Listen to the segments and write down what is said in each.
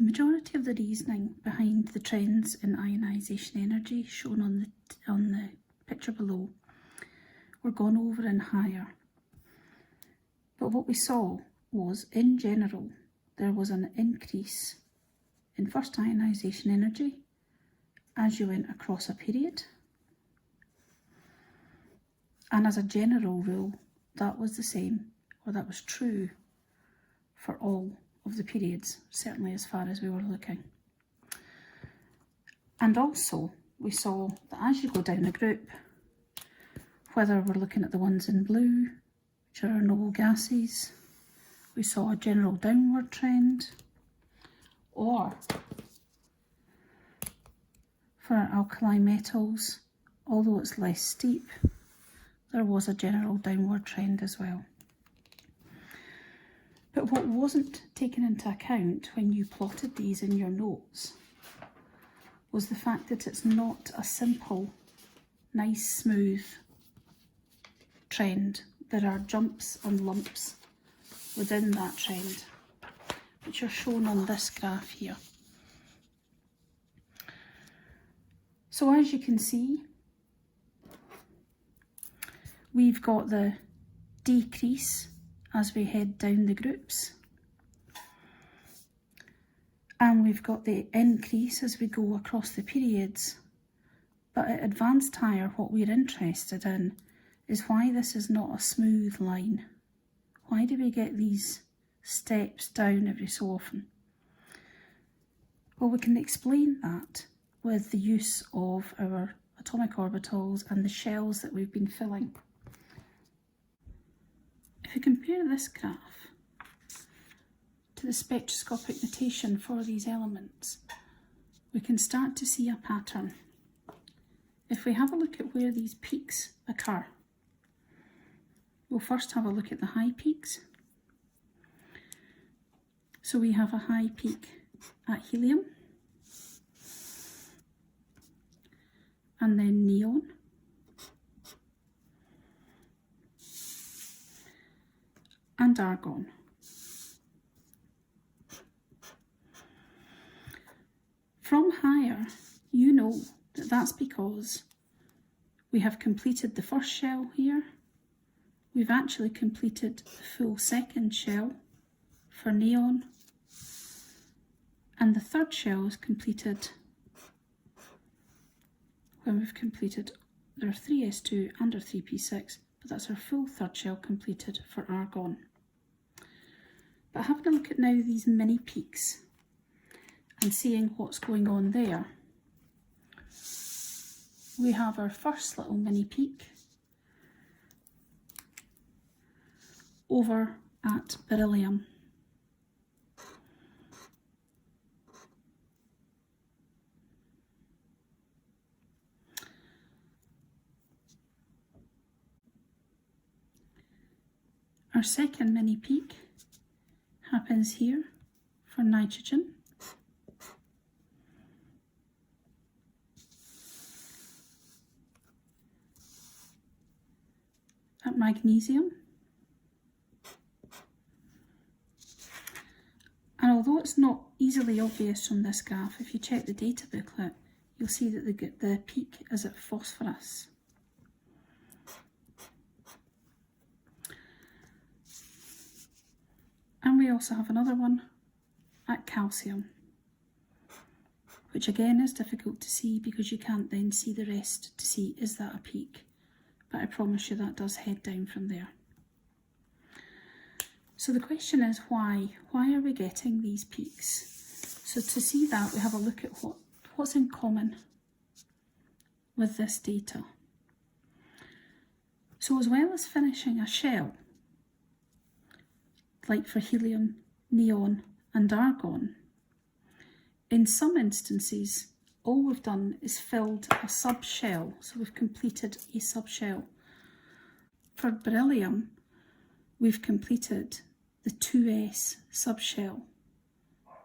The majority of the reasoning behind the trends in ionisation energy shown on the picture below were gone over in higher. But what we saw was, in general, there was an increase in first ionisation energy as you went across a period. And as a general rule, that was the same, or that was true for all of the periods, certainly as far as we were looking. And also, we saw that as you go down a group, whether we're looking at the ones in blue, which are our noble gases, we saw a general downward trend, or for our alkali metals, although it's less steep, there was a general downward trend as well. But what wasn't taken into account when you plotted these in your notes was the fact that it's not a simple, nice, smooth trend. There are jumps and lumps within that trend, which are shown on this graph here. So as you can see, we've got the decrease as we head down the groups, and we've got the increase as we go across the periods. But at advanced higher, what we're interested in is why this is not a smooth line. Why do we get these steps down every so often? Well, we can explain that with the use of our atomic orbitals and the shells that we've been filling. If we compare this graph to the spectroscopic notation for these elements, we can start to see a pattern. If we have a look at where these peaks occur, we'll first have a look at the high peaks. So we have a high peak at helium, and then neon, and argon. From higher, you know that that's because we have completed the first shell here. We've actually completed the full second shell for neon, and the third shell is completed when we've completed our 3s2 and our 3p6, but that's our full third shell completed for argon. But having a look at now these mini peaks and seeing what's going on there, we have our first little mini peak over at beryllium. Our second mini peak happens here for nitrogen. At magnesium. And although it's not easily obvious from this graph, if you check the data booklet, you'll see that the peak is at phosphorus. And we also have another one at calcium, which again is difficult to see because you can't then see the rest to see, is that a peak? But I promise you that does head down from there. So the question is why? Why are we getting these peaks? So to see that, we have a look at what's in common with this data. So as well as finishing a shell, like for helium, neon and argon, in some instances all we've done is filled a subshell, so we've completed a subshell. For beryllium, we've completed the 2s subshell.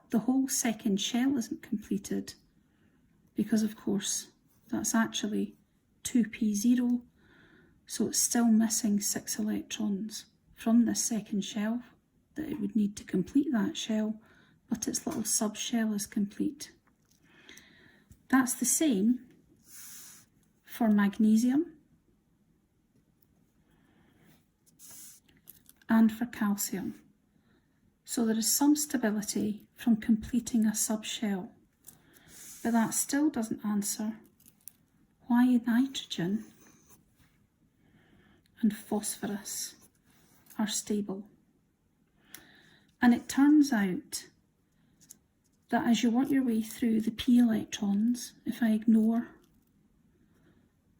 The whole second shell isn't completed because, of course, that's actually 2p0, so it's still missing 6 electrons from this second shell that it would need to complete that shell but its little subshell is complete. That's the same for magnesium and for calcium. So there is some stability from completing a subshell, but that still doesn't answer why nitrogen and phosphorus are stable. And it turns out that as you work your way through the p electrons, if I ignore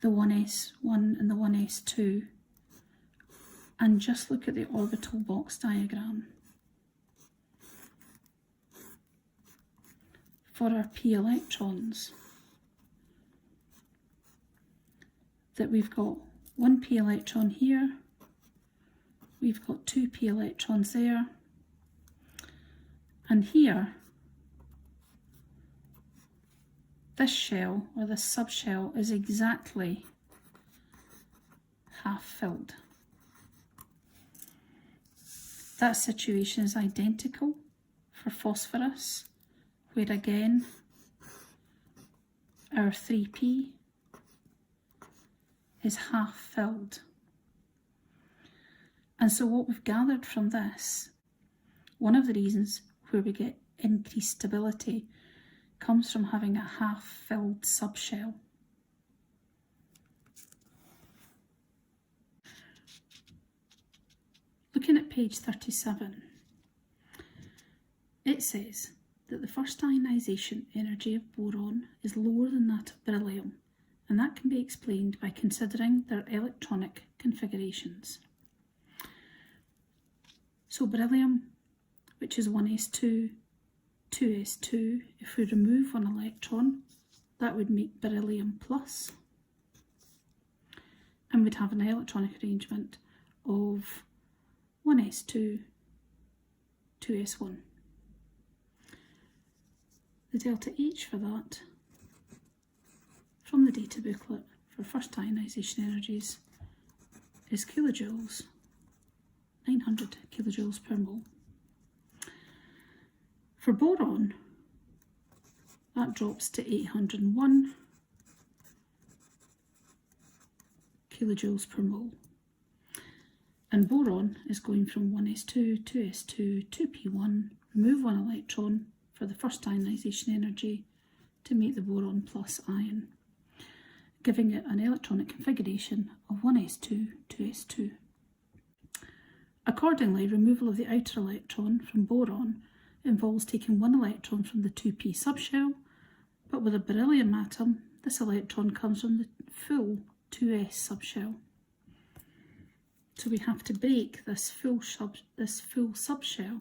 the 1s1 and the 1s2 and just look at the orbital box diagram for our p electrons, that we've got one p electron here, we've got two p electrons there, and here this shell or this subshell is exactly half filled. That situation is identical for phosphorus, where again our 3p is half filled. And so what we've gathered from this, one of the reasons where we get increased stability comes from having a half-filled subshell. Looking at page 37, it says that the first ionisation energy of boron is lower than that of beryllium, and that can be explained by considering their electronic configurations. So beryllium, which is 1s2, 2s2, if we remove one electron, that would make beryllium plus, and we'd have an electronic arrangement of 1s2, 2s1. The delta H for that, from the data booklet for first ionisation energies, is kilojoules, 900 kilojoules per mole. For boron, that drops to 801 kilojoules per mole. And boron is going from 1s2, 2s2, 2p1, remove one electron for the first ionisation energy to make the boron plus ion, giving it an electronic configuration of 1s2, 2s2. Accordingly, removal of the outer electron from boron involves taking one electron from the 2p subshell, but with a beryllium atom, this electron comes from the full 2s subshell. So we have to break this full subshell,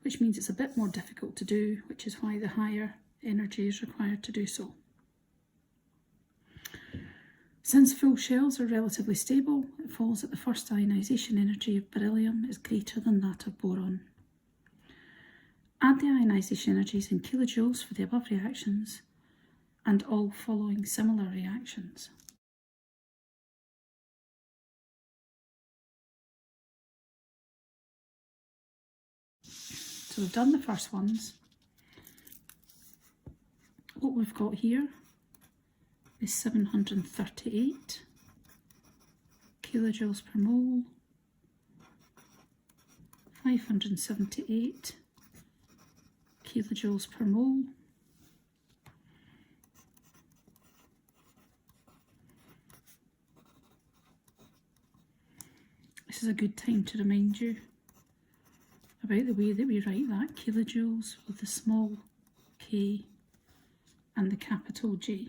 which means it's a bit more difficult to do, which is why the higher energy is required to do so. Since full shells are relatively stable, it follows that the first ionisation energy of beryllium is greater than that of boron. Add the ionisation energies in kilojoules for the above reactions and all following similar reactions. So we've done the first ones. What we've got here is 738 kilojoules per mole, 578 kilojoules per mole, this is a good time to remind you about the way that we write that, kilojoules with the small k and the capital J.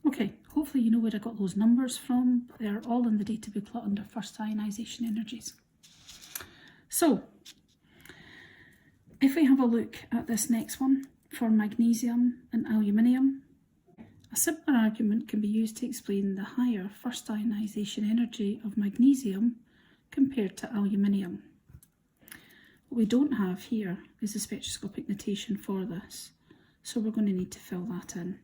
Okay, hopefully you know where I got those numbers from. They're all in the data booklet under first ionisation energies. So, if we have a look at this next one for magnesium and aluminium, a similar argument can be used to explain the higher first ionisation energy of magnesium compared to aluminium. What we don't have here is the spectroscopic notation for this. So we're going to need to fill that in.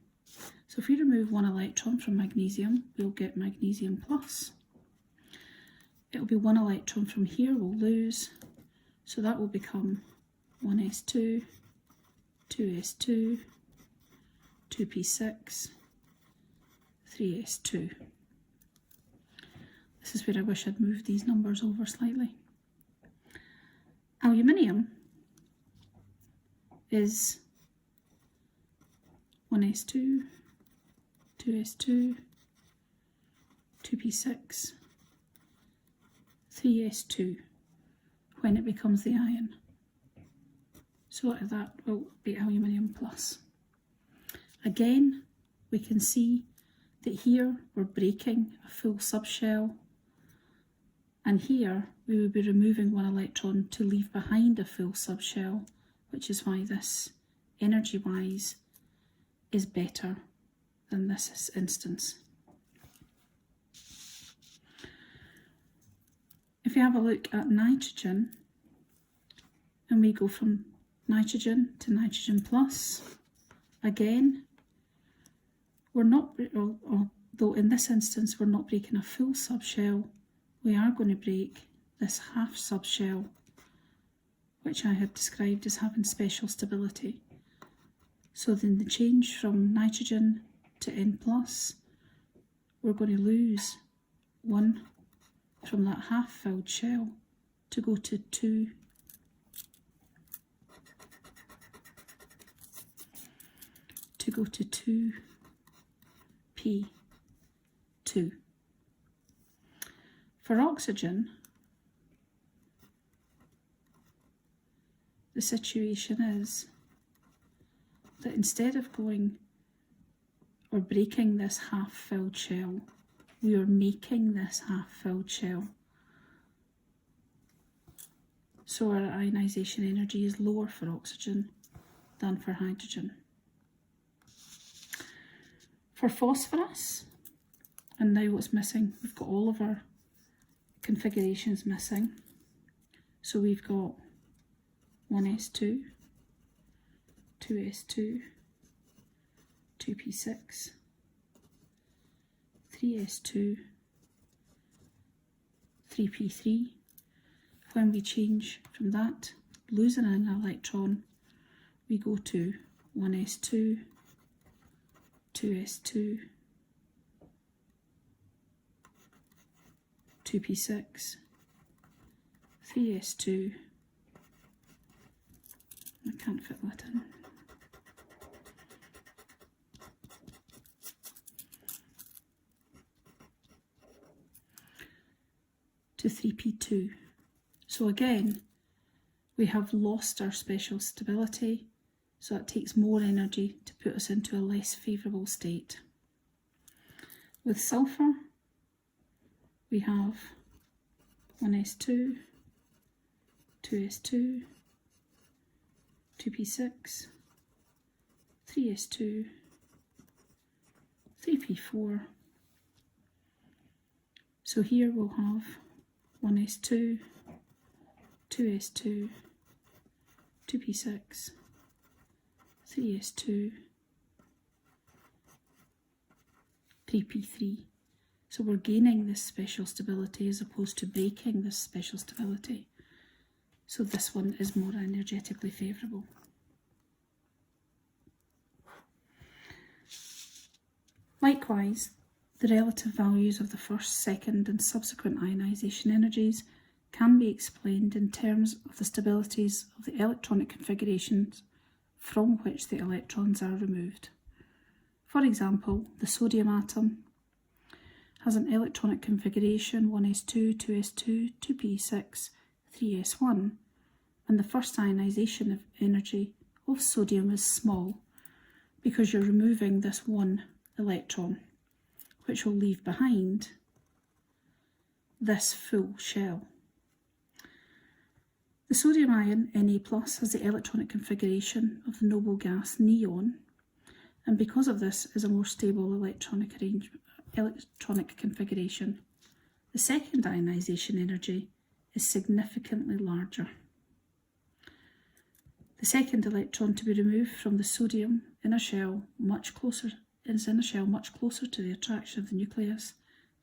So if we remove one electron from magnesium, we'll get magnesium plus. It'll be one electron from here we'll lose, so that will become 1s2, 2s2, 2p6, 3s2. This is where I wish I'd moved these numbers over slightly. Aluminium is 1s2, 2s2, 2p6, 3s2 when it becomes the ion. So that will be aluminium plus. Again, we can see that here we're breaking a full subshell, and here we will be removing one electron to leave behind a full subshell, which is why this, energy-wise, is better than this instance. If we have a look at nitrogen, and we go from nitrogen to nitrogen plus, again, we're not, although in this instance we're not breaking a full subshell, we are going to break this half subshell, which I had described as having special stability. So then the change from nitrogen to N plus, we're going to lose 1 from that half filled shell to go to 2 2p2. For oxygen, the situation is that instead of going or breaking this half-filled shell, we are making this half-filled shell. So our ionisation energy is lower for oxygen than for hydrogen. For phosphorus, and now what's missing, we've got all of our configurations missing. So we've got 1s2, 2s2, 2p6, 3s2, 3p3. When we change from that, losing an electron, we go to 1s2, 2s2, 2p6, 3s2, I can't fit that in, to 3p2. So again, we have lost our special stability, so it takes more energy to put us into a less favourable state. With sulphur, we have 1s2, 2s2, 2p6, 3s2, 3p4. So here we'll have 1s2, 2s2, 2p6, 3s2, 3p3. So we're gaining this special stability as opposed to breaking this special stability. So this one is more energetically favourable. Likewise, the relative values of the first, second and subsequent ionisation energies can be explained in terms of the stabilities of the electronic configurations from which the electrons are removed. For example, the sodium atom has an electronic configuration 1s2, 2s2, 2p6, 3s1, and the first ionisation of energy of sodium is small because you're removing this one electron, which will leave behind this full shell. The sodium ion, Na+, has the electronic configuration of the noble gas neon, and because of this is a more stable electronic configuration. The second ionisation energy is significantly larger. The second electron to be removed from the sodium in a shell much closer to the attraction of the nucleus,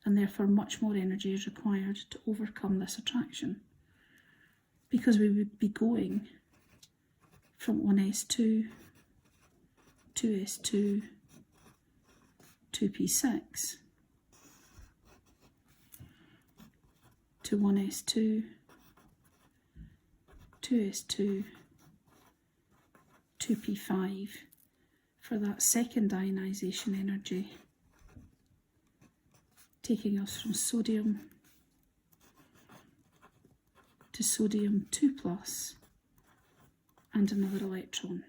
and therefore much more energy is required to overcome this attraction, because we would be going from 1s2, 2s2, 2p6 to 1s2, 2s2, 2p5 for that second ionisation energy, taking us from sodium to sodium 2+ and another electron.